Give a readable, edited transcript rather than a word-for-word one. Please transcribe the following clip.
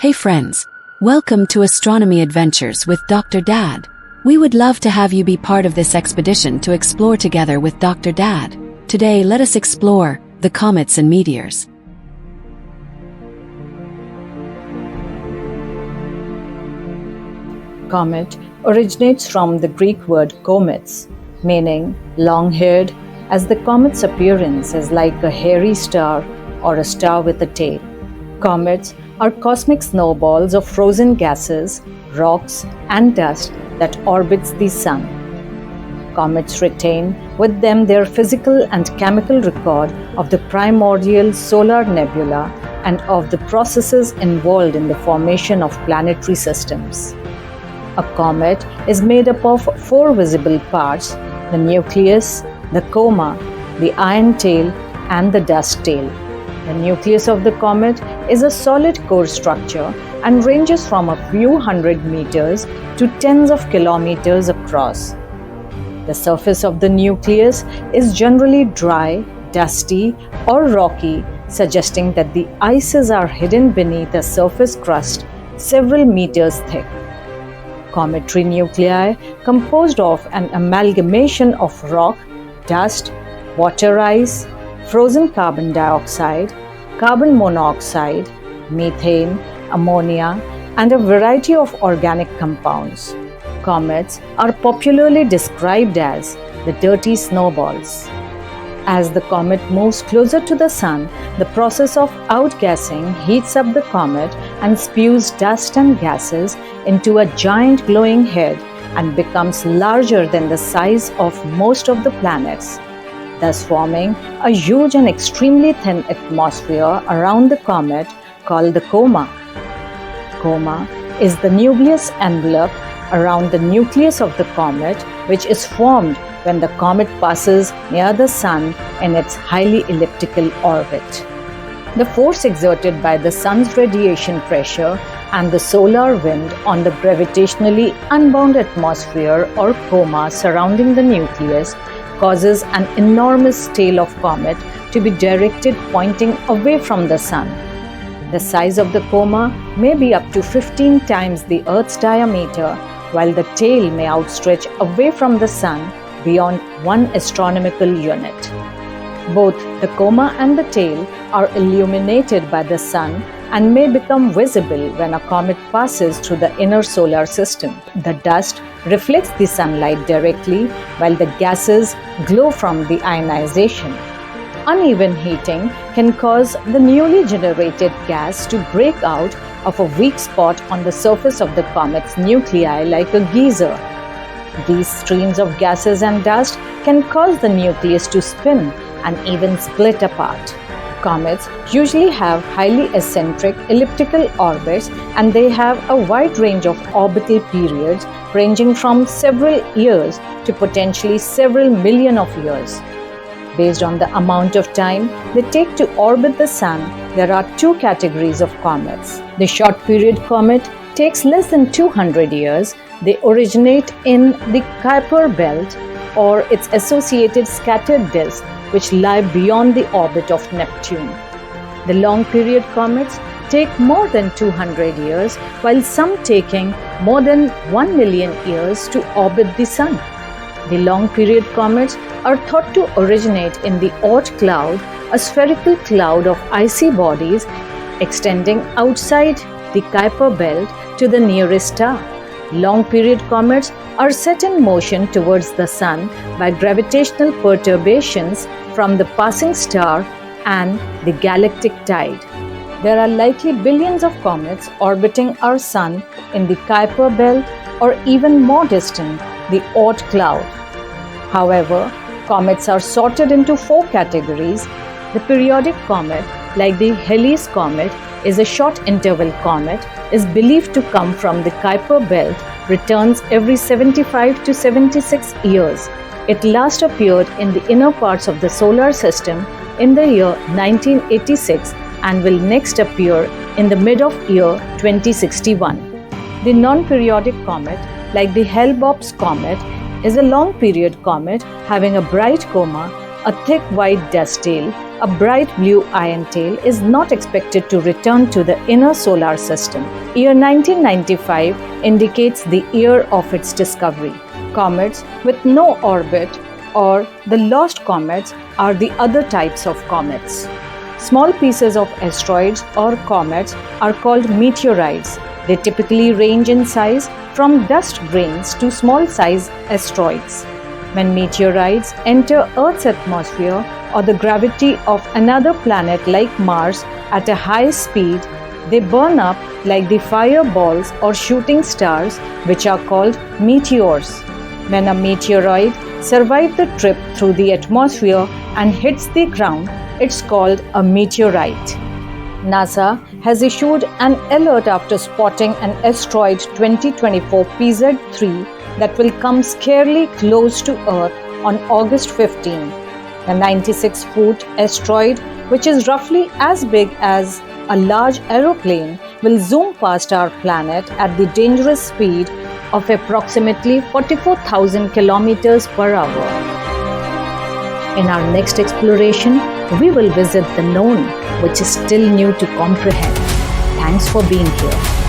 Hey friends, welcome to Astronomy Adventures with Dr. Dad. We would love to have you be part of this expedition to explore together with Dr. Dad. Today let us explore the comets and meteors. Comet originates from the Greek word comets, meaning long-haired, as the comet's appearance is like a hairy star or a star with a tail. Comets are cosmic snowballs of frozen gases, rocks, and dust that orbits the Sun. Comets retain with them their physical and chemical record of the primordial solar nebula and of the processes involved in the formation of planetary systems. A comet is made up of four visible parts: the nucleus, the coma, the iron tail, and the dust tail. The nucleus of the comet is a solid core structure and ranges from a few hundred meters to tens of kilometers across. The surface of the nucleus is generally dry, dusty, or rocky, suggesting that the ices are hidden beneath a surface crust several meters thick. Cometary nuclei, composed of an amalgamation of rock, dust, water ice, frozen carbon dioxide, carbon monoxide, methane, ammonia, and a variety of organic compounds. Comets are popularly described as the dirty snowballs. As the comet moves closer to the Sun, the process of outgassing heats up the comet and spews dust and gases into a giant glowing head and becomes larger than the size of most of the planets, thus forming a huge and extremely thin atmosphere around the comet called the coma. Coma is the nucleus envelope around the nucleus of the comet, which is formed when the comet passes near the Sun in its highly elliptical orbit. The force exerted by the Sun's radiation pressure and the solar wind on the gravitationally unbound atmosphere or coma surrounding the nucleus causes an enormous tail of comet to be directed pointing away from the Sun. The size of the coma may be up to 15 times the Earth's diameter, while the tail may outstretch away from the Sun beyond 1 astronomical unit. Both the coma and the tail are illuminated by the Sun and may become visible when a comet passes through the inner solar system. The dust reflects the sunlight directly, while the gases glow from the ionization. Uneven heating can cause the newly generated gas to break out of a weak spot on the surface of the comet's nuclei like a geyser. These streams of gases and dust can cause the nucleus to spin and even split apart. Comets usually have highly eccentric elliptical orbits, and they have a wide range of orbital periods ranging from several years to potentially several million of years. Based on the amount of time they take to orbit the Sun, there are two categories of comets. The short period comet takes less than 200 years. They originate in the Kuiper belt or its associated scattered disk, which lie beyond the orbit of Neptune. The long period comets take more than 200 years, while some taking more than 1 million years to orbit the Sun. The long period comets are thought to originate in the Oort cloud, a spherical cloud of icy bodies extending outside the Kuiper belt to the nearest star. Long period comets are set in motion towards the Sun by gravitational perturbations from the passing star and the galactic tide. There are likely billions of comets orbiting our Sun in the Kuiper belt or even more distant, the Oort cloud. However, comets are sorted into four categories. The periodic comet, like the Halley's comet, is a short interval comet, is believed to come from the Kuiper belt, returns every 75 to 76 years. It last appeared in the inner parts of the solar system in the year 1986 and will next appear in the mid of year 2061. The non-periodic comet, like the HALEBOPP's comet, is a long period comet having a bright coma a thick white dust tail, a bright blue iron tail is not expected to return to the inner solar system. Year 1995 indicates the year of its discovery. Comets with no orbit or the lost comets are the other types of comets. Small pieces of asteroids or comets are called meteoroids. They typically range in size from dust grains to small-sized asteroids. When meteoroids enter Earth's atmosphere or the gravity of another planet like Mars at a high speed, they burn up like the fireballs or shooting stars, which are called meteors. When a meteoroid survives the trip through the atmosphere and hits the ground, it's called a meteorite. NASA has issued an alert after spotting an asteroid 2024 PZ3 that will come scarily close to Earth on August 15. The 96-foot asteroid, which is roughly as big as a large aeroplane, will zoom past our planet at the dangerous speed of approximately 44,000 kilometers per hour. In our next exploration, we will visit the known, which is still new to comprehend. Thanks for being here.